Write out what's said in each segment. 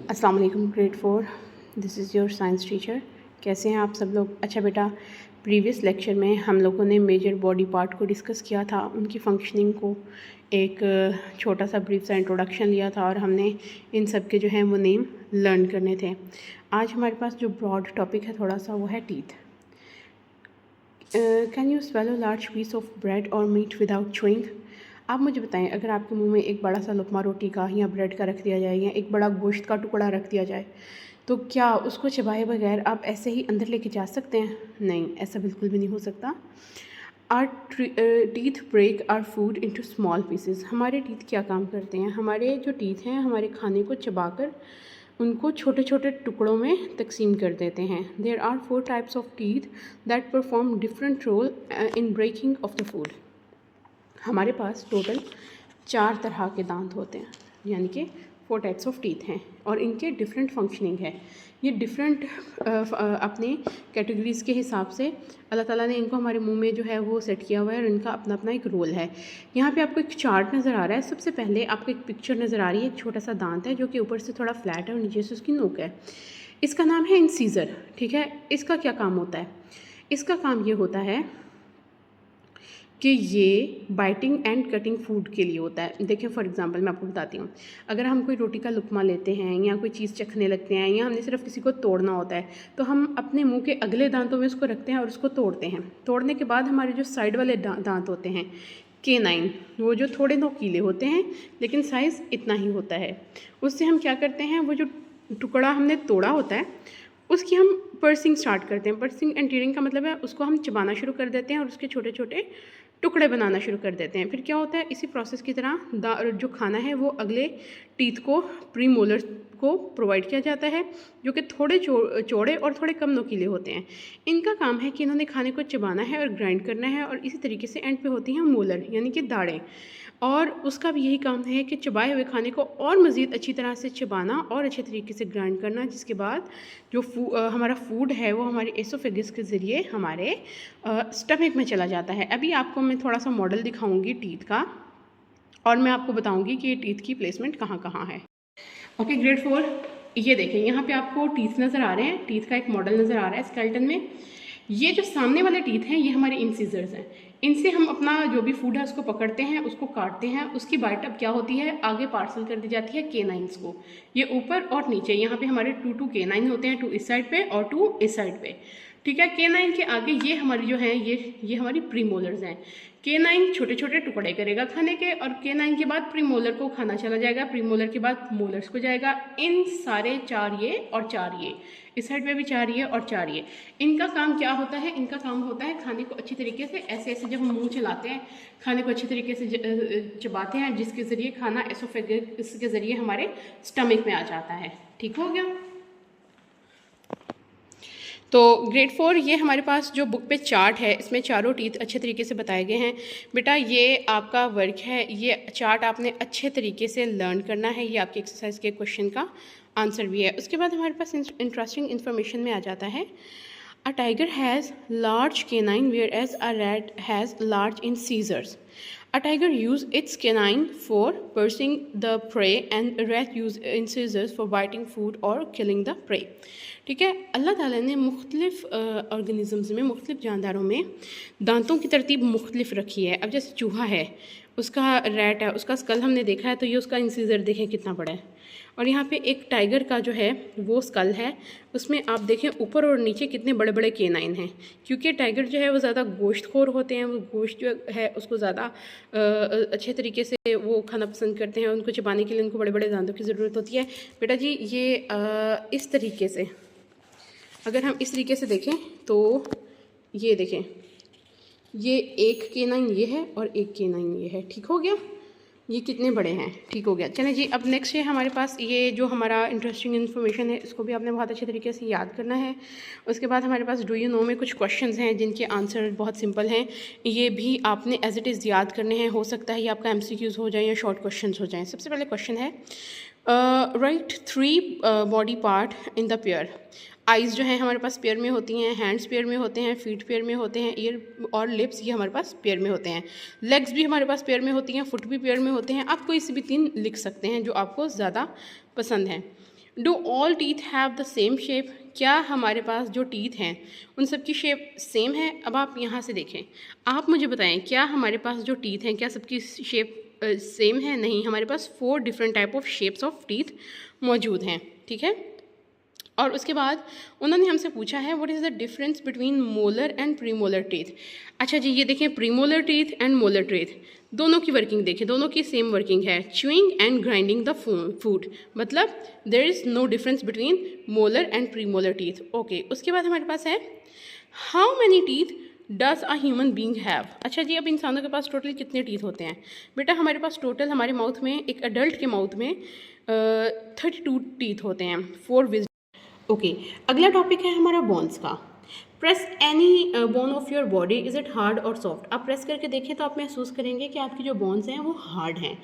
अस्सलाम वालेकुम grade 4, this is your science teacher. कैसे हैं आप सब लोग? अच्छा बेटा, प्रीवियस लेक्चर में हम लोगों ने मेजर बॉडी पार्ट को डिस्कस किया था, उनकी फंक्शनिंग को एक छोटा सा ब्रीफ सा इंट्रोडक्शन लिया था और हमने इन सब के जो हैं वो नेम लर्न करने थे। आज हमारे पास जो ब्रॉड टॉपिक है थोड़ा सा, वो है teeth. Can you swallow large piece of bread और मीट विदाउट चुइंग? आप मुझे बताएं, अगर आपके मुंह में एक बड़ा सा लुकमा रोटी का या ब्रेड का रख दिया जाए या एक बड़ा गोश्त का टुकड़ा रख दिया जाए, तो क्या उसको चबाए बगैर आप ऐसे ही अंदर लेके जा सकते हैं? नहीं, ऐसा बिल्कुल भी नहीं हो सकता। Our teeth break our food into small pieces. हमारे टीथ क्या काम करते हैं? हमारे जो टीथ हैं हमारे खाने को चबाकर उनको छोटे छोटे टुकड़ों में तकसीम कर देते हैं। There are 4 types of teeth that perform different role in breaking of the food. हमारे पास टोटल 4 तरह के दांत होते हैं, यानी कि 4 टाइप्स ऑफ टीथ हैं और इनके डिफरेंट फंक्शनिंग है। ये डिफरेंट अपने कैटेगरीज़ के हिसाब से अल्लाह ताला ने इनको हमारे मुंह में जो है वो सेट किया हुआ है और इनका अपना अपना एक रोल है। यहाँ पे आपको एक चार्ट नज़र आ रहा है। सबसे पहले आपको एक पिक्चर नज़र आ रही है, एक छोटा सा दांत है जो कि ऊपर से थोड़ा फ्लैट है और नीचे से उसकी नोक है। इसका नाम है इंसीजर, ठीक है। इसका क्या काम होता है? इसका काम ये होता है कि ये बाइटिंग एंड कटिंग फूड के लिए होता है। देखिए फॉर एग्जांपल मैं आपको बताती हूँ, अगर हम कोई रोटी का लुकमा लेते हैं या कोई चीज़ चखने लगते हैं या हमने सिर्फ किसी को तोड़ना होता है, तो हम अपने मुंह के अगले दांतों में उसको रखते हैं और उसको तोड़ते हैं। तोड़ने के बाद हमारे जो साइड वाले दांत होते हैं, K9, वो जो थोड़े नोकीले होते हैं लेकिन साइज़ इतना ही होता है, उससे हम क्या करते हैं, वो जो टुकड़ा हमने तोड़ा होता है उसकी हम पर्सिंग स्टार्ट करते हैं। पर्सिंग एंड टीयरिंग का मतलब है उसको हम चबाना शुरू कर देते हैं और उसके छोटे छोटे टुकड़े बनाना शुरू कर देते हैं। फिर क्या होता है, इसी प्रोसेस की तरह जो खाना है वो अगले टीथ को, प्री मोलर्स को प्रोवाइड किया जाता है, जो कि थोड़े चौड़े और थोड़े कम नोकीले होते हैं। इनका काम है कि इन्होंने खाने को चबाना है और ग्राइंड करना है, और इसी तरीके से एंड पे होती हैं मोलर यानी कि दाढ़ें, और उसका भी यही काम है कि चबाए हुए खाने को और मज़ीद अच्छी तरह से चबाना और अच्छे तरीके से ग्राइंड करना, जिसके बाद जो हमारा फूड है वो हमारे एसोफेगस के ज़रिए हमारे स्टमक में चला जाता है। अभी आपको मैं थोड़ा सा मॉडल दिखाऊंगी टीथ का और मैं आपको बताऊंगी कि ये टीथ की प्लेसमेंट कहाँ कहाँ है। ओके ग्रेड 4, ये देखें, यहाँ पे आपको टीथ नज़र आ रहे हैं, टीथ का एक मॉडल नज़र आ रहा है स्केलेटन में। ये जो सामने वाले टीथ हैं ये हमारे इंसिजर्स हैं। इनसे हम अपना जो भी फूड है उसको पकड़ते हैं, उसको काटते हैं। उसकी बाइट अब क्या होती है, आगे पार्सल कर दी जाती है K9s को। ये ऊपर और नीचे, यहाँ पे हमारे 2 K9 होते हैं, 2 इस साइड पे और 2 इस साइड पे, ठीक है। K9 के आगे ये हमारी जो है ये हमारी प्रीमोलर्स हैं। K9 छोटे छोटे टुकड़े करेगा खाने के, और K9 के बाद प्रीमोलर को खाना चला जाएगा, प्रीमोलर के बाद मोलर्स को जाएगा। इन सारे 4 ये और 4 ये, इस साइड पे भी 4 ये और 4 ये। इनका काम क्या होता है? इनका काम होता है खाने को अच्छी तरीके से ऐसे ऐसे जब हम मुंह चलाते हैं, खाने को अच्छी तरीके से चबाते हैं, जिसके ज़रिए खाना एसोफेगस के ज़रिए हमारे स्टमक में आ जाता है। ठीक हो गया? तो ग्रेड 4, ये हमारे पास जो बुक पे चार्ट है इसमें चारों टीथ अच्छे तरीके से बताए गए हैं। बेटा ये आपका वर्क है, ये चार्ट आपने अच्छे तरीके से लर्न करना है। ये आपके एक्सरसाइज के क्वेश्चन का आंसर भी है। उसके बाद हमारे पास इंटरेस्टिंग इन्फॉर्मेशन में आ जाता है, a tiger has large K9 whereas a rat has large incisors. A tiger uses its canine for pursuing the prey and a rat uses incisors for biting food or killing the prey. ठीक है। अल्लाह ताला ने मुख्तलिफ organisms में, मुख्तलिफ जानदारों में दांतों की तरतीब मुख्तलिफ रखी है। अब जैसे चूहा है, उसका रैट है, उसका स्कल हमने देखा है, तो ये उसका इंसीजर देखें कितना बड़ा है। और यहाँ पे एक टाइगर का जो है वो स्कल है, उसमें आप देखें ऊपर और नीचे कितने बड़े बड़े K9 हैं, क्योंकि टाइगर जो है वो ज़्यादा गोश्तखोर होते हैं। वो गोश्त जो है उसको ज़्यादा अच्छे तरीके से वो खाना पसंद करते हैं। उनको चबाने के लिए उनको बड़े बड़े दांतों की ज़रूरत होती है। बेटा जी ये इस तरीके से, अगर हम इस तरीके से देखें तो ये देखें, ये एक K9 ये है और एक K9 ये है। ठीक हो गया? ये कितने बड़े हैं। ठीक हो गया। चलें जी, अब नेक्स्ट है हमारे पास ये जो हमारा इंटरेस्टिंग इन्फॉर्मेशन है, इसको भी आपने बहुत अच्छे तरीके से याद करना है। उसके बाद हमारे पास डू यू नो में कुछ क्वेश्चंस हैं जिनके आंसर बहुत सिंपल हैं, ये भी आपने एज इट इज़ याद करने हैं। हो सकता है ये आपका MCQs हो जाए या शॉर्ट क्वेश्चन हो जाएँ। सबसे पहले क्वेश्चन है, right 3 body part in the pair. Eyes जो है हमारे पास पेयर में होती हैं, हैंड्स पेयर में होते हैं, फीट पेयर में होते हैं, ईयर और लिप्स ये हमारे पास पेयर में होते हैं, लेग्स भी हमारे पास पेयर में होती हैं, फुट भी पेयर में होते हैं। आप कोई से भी 3 लिख सकते हैं जो आपको ज़्यादा पसंद हैं। Do all teeth have the same shape? क्या हमारे पास जो टीथ हैं उन सब की शेप सेम है? अब आप यहाँ से देखें, आप मुझे बताएं क्या हमारे पास जो टीथ हैं क्या सबकी शेप सेम है? नहीं, हमारे पास 4 different type of shapes of teeth मौजूद हैं, ठीक है। और उसके बाद उन्होंने हमसे पूछा है what is the difference between molar and premolar teeth. अच्छा जी, ये देखें premolar teeth and molar teeth, दोनों की वर्किंग देखें, दोनों की सेम वर्किंग है, chewing and grinding the food, मतलब there is no difference between molar and premolar teeth. Okay, उसके बाद हमारे पास है how many teeth does a human being have. अच्छा जी, अब इंसानों के पास टोटल कितने टीथ होते हैं? बेटा हमारे पास टोटल हमारे माउथ में, एक अडल्ट के माउथ में 32 टीथ होते हैं, 4 विज। ओके, अगला टॉपिक है हमारा बोन्स का। Press any bone of your body, is it hard और सॉफ्ट। आप प्रेस करके देखें तो आप महसूस करेंगे कि आपकी जो बोन्स हैं वो हार्ड हैं।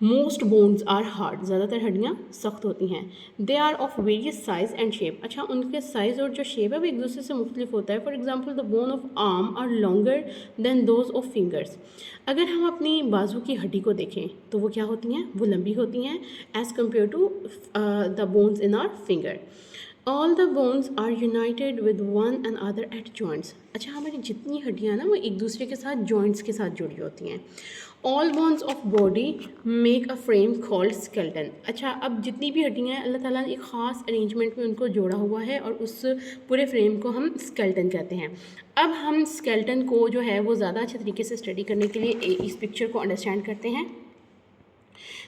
मोस्ट बोन्स आर हार्ड, ज़्यादातर हड्डियाँ सख्त होती हैं। They are of various size and shape. अच्छा, उनके साइज़ और जो शेप है वो एक दूसरे से मुख्तलिफ होता है। For example the bone of arm are longer than those of fingers. अगर हम अपनी बाजू की हड्डी को देखें तो वो क्या होती हैं? वो लंबी होती हैं as compare to the bones in our finger. All the bones are united with one and other at joints. अच्छा, हमारी जितनी हड्डियाँ ना वो एक दूसरे के साथ जॉइंट्स के साथ जुड़ी होती हैं। All bones of body make a frame called skeleton. अच्छा, अब जितनी भी हड्डियाँ हैं अल्लाह ताला ने एक ख़ास अरेंजमेंट में उनको जोड़ा हुआ है और उस पूरे फ्रेम को हम स्केलेटन कहते हैं। अब हम स्केलेटन को जो है वो ज़्यादा अच्छे तरीके से स्टडी करने के लिए इस पिक्चर को अंडरस्टैंड करते हैं।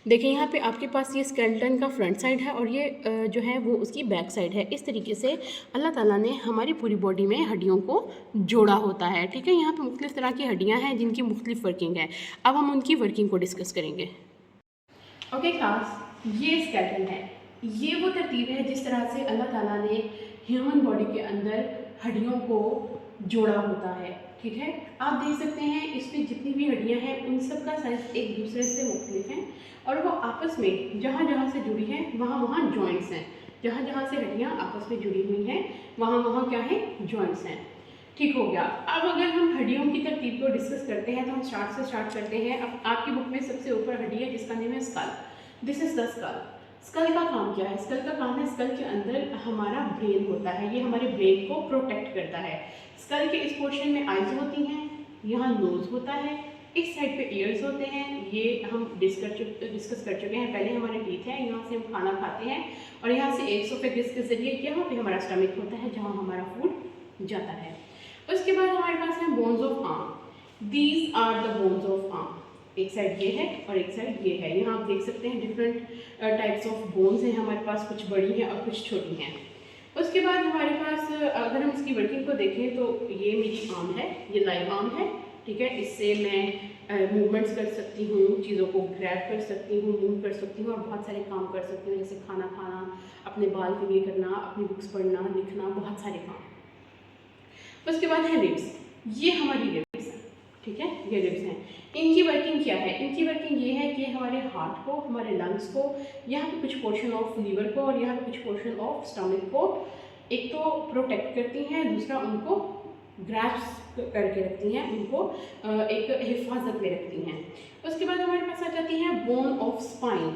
देखिए यहाँ पे आपके पास ये स्केलेटन का फ्रंट साइड है और ये जो है वो उसकी बैक साइड है। इस तरीके से अल्लाह ताला ने हमारी पूरी बॉडी में हड्डियों को जोड़ा होता है, ठीक है। यहाँ पे मुख्तलिफ़ तरह की हड्डियाँ हैं जिनकी मुख्तलिफ वर्किंग है। अब हम उनकी वर्किंग को डिस्कस करेंगे। ओके क्लास, ये स्केलेटन है, ये वो तरतीब है जिस तरह से अल्लाह ताला ने ह्यूमन बॉडी के अंदर हड्डियों को जोड़ा होता है, ठीक है। आप देख सकते हैं इसमें जितनी भी हड्डियां हैं उन सब का साइज एक दूसरे से मुख्तलिफ हैं और वो आपस में जहाँ जहाँ से जुड़ी हैं वहाँ वहाँ जॉइंट्स हैं। जहाँ जहाँ से हड्डियाँ आपस में जुड़ी हुई हैं वहाँ वहाँ क्या है? जॉइंट्स हैं। ठीक हो गया। अब अगर हम हड्डियों की तरतीब को डिस्कस करते हैं तो हम स्टार्ट करते हैं। अब आपकी बुक में सबसे ऊपर हड्डी है जिसका नेम है skull. This is the skull. Skull का काम क्या है? स्कल का काम है, स्कल के अंदर हमारा ब्रेन होता है, ये हमारे ब्रेन को प्रोटेक्ट करता है। स्कल के इस पोर्शन में आइज होती हैं, यहाँ नोज होता है, इस साइड पे ईयर्स होते हैं, ये हम डिस्कस कर चुके हैं पहले। हमारे टीथ हैं, यहाँ से हम खाना खाते हैं और यहाँ से एसोफेगस के जरिए यहाँ पे हमारा स्टमक होता है जहाँ हमारा फूड जाता है। उसके बाद हमारे पास है bones of arm. These are the bones of arm. एक साइड ये है और एक साइड ये है। यहाँ आप देख सकते हैं डिफरेंट टाइप्स ऑफ बोन्स हैं हमारे पास, कुछ बड़ी हैं और कुछ छोटी हैं। उसके बाद हमारे पास अगर हम इसकी वर्किंग को देखें तो ये मेरी आर्म है, ये लाइव आर्म है, ठीक है। इससे मैं मूवमेंट्स कर सकती हूँ, चीज़ों को ग्रैब कर सकती हूँ, मूव कर सकती हूँ और बहुत सारे काम कर सकती हूँ, जैसे खाना खाना, अपने बाल के लिए करना, अपनी बुक्स पढ़ना, लिखना, बहुत सारे काम। उसके बाद है रिब्स। ये हमारी रिब्स हैं, ठीक है, ये रिब्स हैं। इनकी वर्किंग क्या है? इनकी वर्किंग ये है कि हमारे हार्ट को, हमारे लंग्स को, यहाँ पे कुछ पोर्शन ऑफ लीवर को और यहाँ पे कुछ पोर्शन ऑफ स्टमक को एक तो प्रोटेक्ट करती हैं, दूसरा उनको ग्रैस्प करके रखती हैं, उनको एक हिफाजत में रखती हैं। उसके बाद हमारे पास आ जाती हैं बोन ऑफ स्पाइन।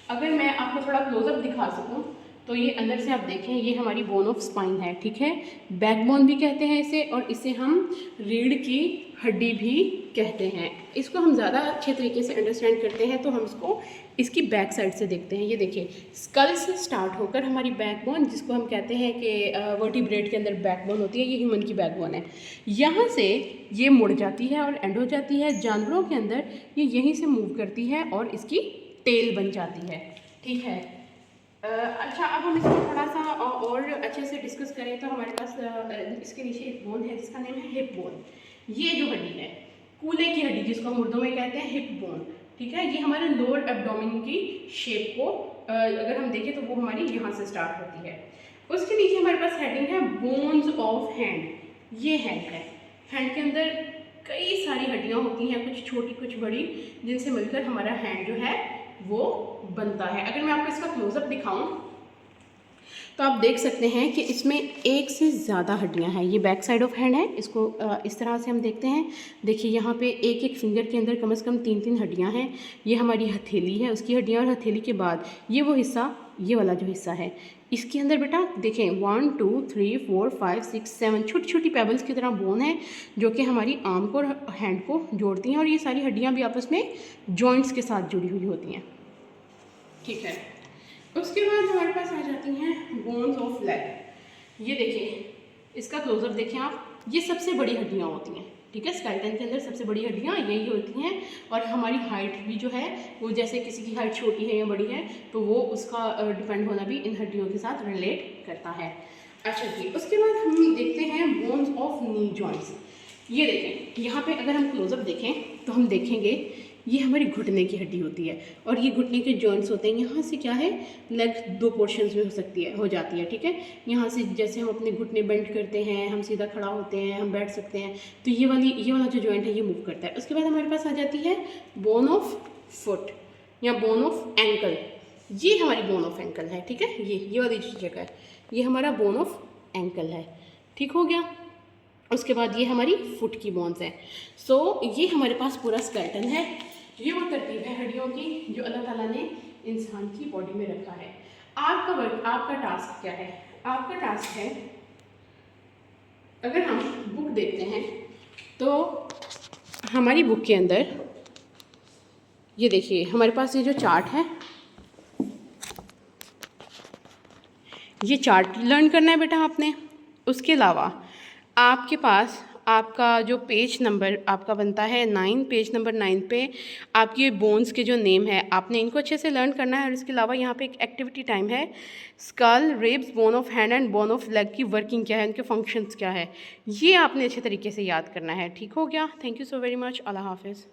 अगर मैं आपको थोड़ा क्लोजअप दिखा सकूं तो ये अंदर से आप देखें, ये हमारी बोन ऑफ स्पाइन है, ठीक है। बैकबोन भी कहते हैं इसे और इसे हम रीढ़ की हड्डी भी कहते हैं। इसको हम ज़्यादा अच्छे तरीके से अंडरस्टैंड करते हैं तो हम इसको इसकी बैक साइड से देखते हैं। ये देखिए, स्कल से स्टार्ट होकर हमारी बैकबोन, जिसको हम कहते हैं कि वर्टिब्रेट के अंदर बैकबोन होती है, ये ह्यूमन की बैकबोन है, यहाँ से ये मुड़ जाती है और एंड हो जाती है। जानवरों के अंदर ये यहीं से मूव करती है और इसकी टेल बन जाती है, ठीक है। अच्छा, अब हम इसको थोड़ा सा और अच्छे से डिस्कस करें तो हमारे पास इसके नीचे एक बोन है जिसका नेम है हिप बोन। ये जो हड्डी है, कूल्हे की हड्डी जिसको हम उर्दू में कहते हैं हिप बोन, ठीक है, ये हमारे लोअर एब्डोमेन की शेप को अगर हम देखें तो वो हमारी यहाँ से स्टार्ट होती है। उसके नीचे हमारे पास हेडिंग है बोन्स ऑफ हैंड। ये हैंड है, हैंड के अंदर कई सारी हड्डियाँ होती हैं, कुछ छोटी कुछ बड़ी, जिनसे मिलकर हमारा हैंड जो है वो बनता है। अगर मैं आपको इसका क्लोजअप दिखाऊं तो आप देख सकते हैं कि इसमें एक से ज़्यादा हड्डियां हैं। ये बैक साइड ऑफ हैंड है, इसको इस तरह से हम देखते हैं। देखिए यहाँ पे एक एक फिंगर के अंदर कम से कम 3-3 हड्डियां हैं। ये हमारी हथेली है, उसकी हड्डियां, और हथेली के बाद ये वो हिस्सा, ये वाला जो हिस्सा है, इसके अंदर बेटा देखें 1 2 3 4 5 6 7 छोटी छोटी पेबल्स की तरह बोन है जो कि हमारी आर्म को और हैंड को जोड़ती हैं, और ये सारी हड्डियाँ भी आपस में जॉइंट्स के साथ जुड़ी हुई होती हैं। ठीक है, उसके बाद हमारे पास आ जाती हैं बोन्स ऑफ लेग। ये देखिए, इसका क्लोजअप देखें आप, ये सबसे बड़ी हड्डियाँ होती हैं। ठीक है, स्केलेटन के अंदर सबसे बड़ी हड्डियाँ यही होती हैं, और हमारी हाइट भी जो है वो, जैसे किसी की हाइट छोटी है या बड़ी है तो वो उसका डिपेंड होना भी इन हड्डियों के साथ रिलेट करता है। अच्छा जी, उसके बाद हम देखते हैं बोन्स ऑफ नी जॉइंट्स। ये देखें, यहाँ पे अगर हम क्लोजअप देखें तो हम देखेंगे ये हमारी घुटने की हड्डी होती है, और ये घुटने के जॉइंट्स होते हैं। यहाँ से क्या है, लेग दो पोर्शंस में हो जाती है। ठीक है, यहाँ से जैसे हम अपने घुटने बेंड करते हैं, हम सीधा खड़ा होते हैं, हम बैठ सकते हैं, तो ये वाला जो जॉइंट है ये मूव करता है। उसके बाद हमारे पास आ जाती है बोन ऑफ फुट या बोन ऑफ एंकल। ये हमारी बोन ऑफ एंकल है। ठीक है, ये वाली जो जगह है ये हमारा बोन ऑफ एंकल है। ठीक हो गया। उसके बाद ये हमारी फुट की बोन्स हैं। सो ये हमारे पास पूरा स्केलेटन है। ये वो तरतीब है हड्डियों की जो अल्लाह ताला ने इंसान की बॉडी में रखा है। आपका टास्क क्या है? आपका टास्क है, अगर हम बुक देखते हैं तो हमारी बुक के अंदर ये देखिए, हमारे पास ये जो चार्ट है, ये चार्ट लर्न करना है बेटा आपने। उसके अलावा आपके पास आपका जो पेज नंबर आपका बनता है 9, पेज नंबर 9 पे आपके बोन्स के जो नेम है आपने इनको अच्छे से लर्न करना है। और इसके अलावा यहाँ पे एक एक्टिविटी टाइम है, skull, ribs, bone of hand and bone of leg की वर्किंग क्या है, उनके फंक्शंस क्या है, ये आपने अच्छे तरीके से याद करना है। ठीक हो गया। Thank you so very much. अल्लाह हाफिज़।